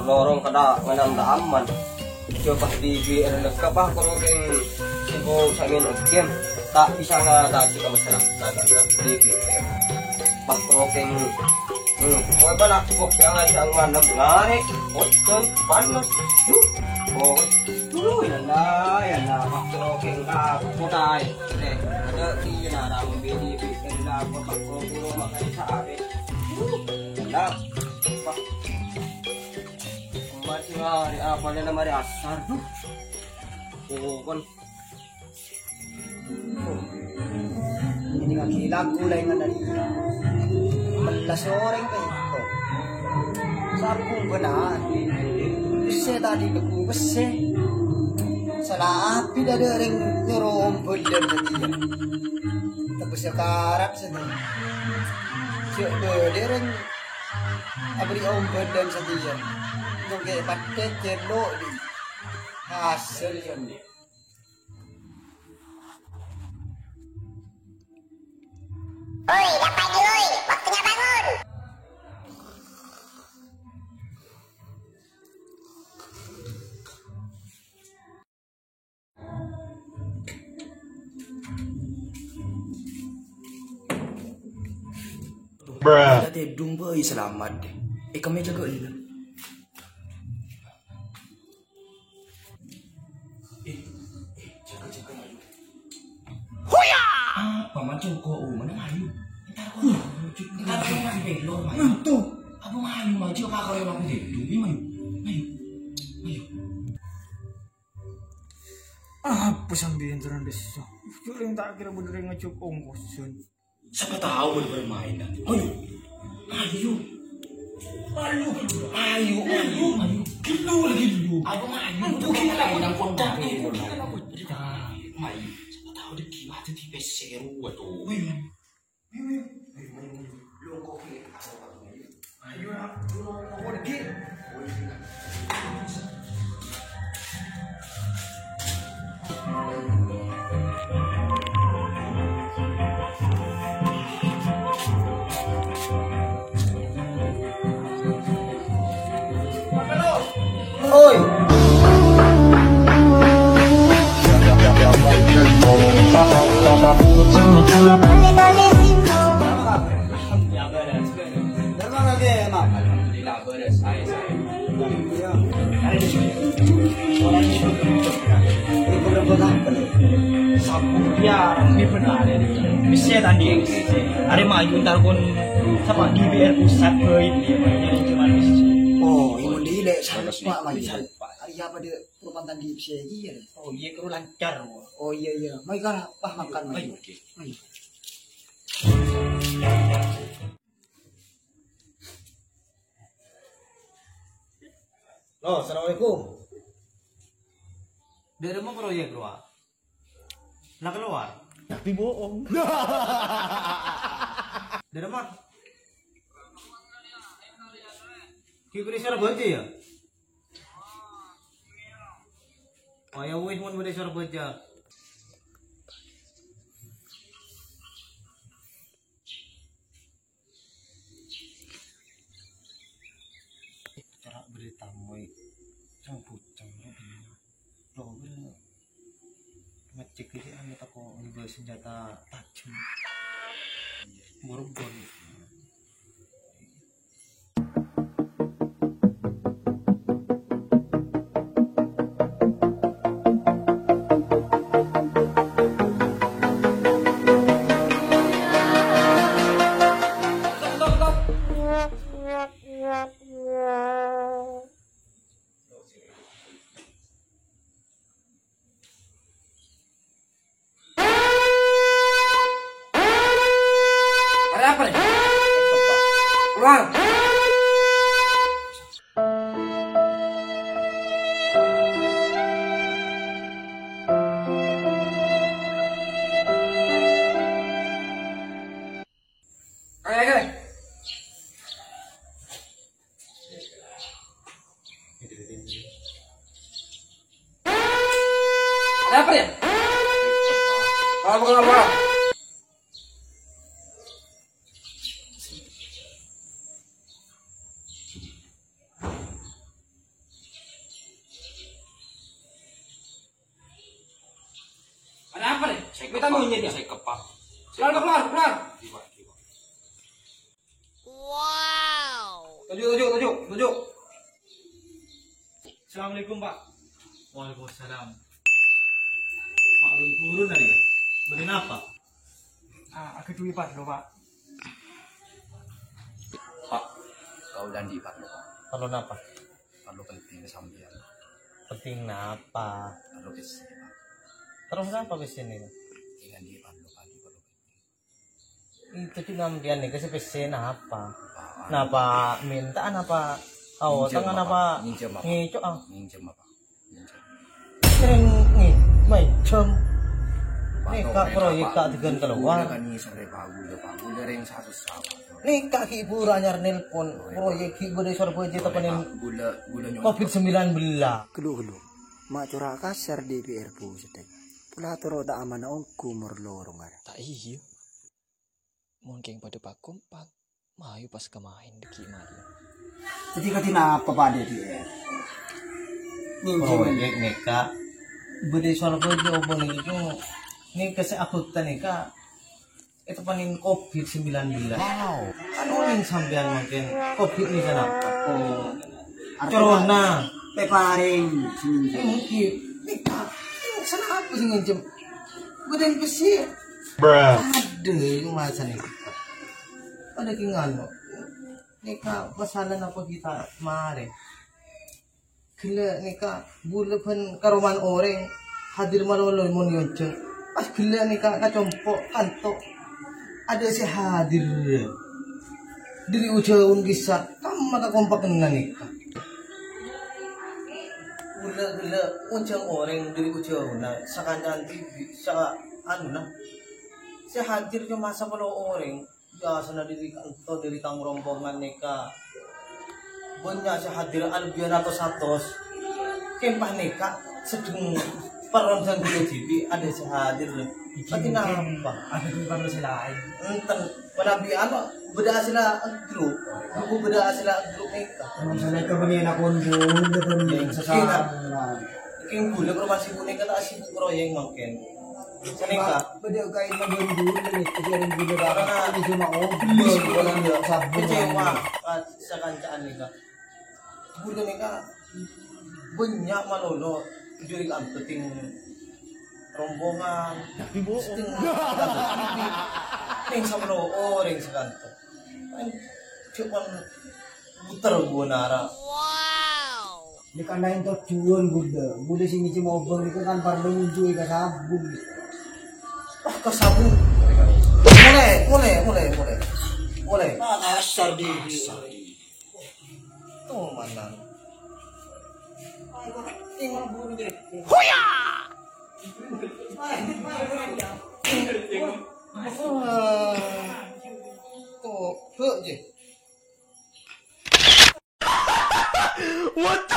lorong kada nganam da aman. Coba di BR kapah korong sigo sa amin game. Tak bisa nga dati ka masyarakat di BR. Pak korong oh balak kok yang siya ang manam ngari. Oton panas. Oh tuloy na Pak korong putay. Ada di na ang BD na Pak korong makai sa amin. Nah, Pak. Masih hari apa na mari asar tuh. Oh, kan. Ini nga kilag gulay nga dali. Malasoreng kayo. Sabong ko na. Kasi tadi ko kasi. Salah api ada ring nyorong bulan tadi. Tapos yung karap sa din. Siya ada ring abri om bulan sa diyan. Yung kaya patet jelo di. Hasil yun. Oi, dah pagi oi, waktunya bangun. Bruh. Tadi dumba selamat deh. Kami jaga ni. Apa macam kau mana mayu? Ntar kau masih belum mayu. Tuh. Apa mayu maju kau yang aku tidur ni mayu. Apa sambil turun desa? Yang tak kira bener ngecuk ongkosan. Siapa tahu boleh bermain dah. Mayu. Kilo lagi dulu. Apa mayu? Itu kita yang kontak ni. Mayu. Siapa tahu dia gimana tu tipe seru tu. Ayo nak, kau lagi. Oi. Alhamdulillah beres saya. Bisa tadi ada maju ntar pun sama di BR pusat ini jadi cuma Oh, yang dile sana pak mai. Hari apa dia permantan di Indonesia ya? oh iya kru lancar. Oh iya. Mai kan apa makan mai. Mai. Oh, assalamualaikum. Dari mana proyek keluar? Nak keluar? Tapi bohong. Dari mana? Kibri suara baca ya? Oh ya wis mun beri suara baca. Cara berita moy campur lo ngecek ini ane tako ngebawa senjata tajam morgon. Ada apa ya? Apa? Kita mau nyedia. Saya kepak. Pelan. Tiba. Tujuh. Assalamualaikum Pak. Waalaikumsalam. Pak belum turun tadi ya? Bagain apa? Aku duit Pak lo Pak. Pak, kau dan di Pak. Perlu apa? Kalau penting sambil. Penting apa? Kalau kes. Terus apa kesini? Dengan di Pak lo pagi perlu. Itu juga ambian nih kasih pesen apa? Napa minta napa? Oh, tangan apa? Minjem apa? Ngicok ah. Minjem apa? Sering macam nih kak proyek kak dengan keluar nih kak ibu ranyar nelpon proyek ibu dari Surabaya tepanin COVID-19 Gulu. Mak curah kasar DPR pusat. Pula toro tak aman kumur lorong ada. Tak iya. Mungkin pada Pak Kompak. Mayu pas kemain di Kimari. Jadi katina apa Pak DPR? proyek nih kak ibu dari Surabaya obon itu nih kasih akutan nih kak itu panin COVID-19 kan ulin sampean mungkin COVID ini kan apa corona Peparing mungkin nih kak sana apa sih ngejem badan besi Bruh. ada yang masa nih pada kingan nih kak pasalan apa kita kemarin gila nih kak bulepan karuman orang hadir malam mon yonceng pas gila nih kak kacompok kantok ada si hadir dari ujung kisah kamu maka kompak dengan nih kak gila ujung orang dari ujung nah sekancan TV sa anu nah si hadir ke masa malam orang biasa na dari kantor dari kang rombongan nih kak banyak si hadir albion atau satos kempah neka sedang perontan di TV ada si hadir tapi kenapa ada bukan selain. enten penabi apa beda sila grup buku beda sila grup neka Misalnya kemudian aku pun yang sekarang king boleh promosi boneka tak sibuk proyek mungkin seneka Beda kain magen dulu nih, kejadian dulu karena ini cuma beli orang dia sabun. kecewa sekancaan neka boleh neka banyak malolo juri kan penting rombongan Tapi bohong. yang sama orang sekantor cuma putar gua nara Di kandain tujuan Buddha sini cuma obeng itu kan perlu nyuci ke sabun. ke sabun mulai Asar di. tuh mana tuh je What the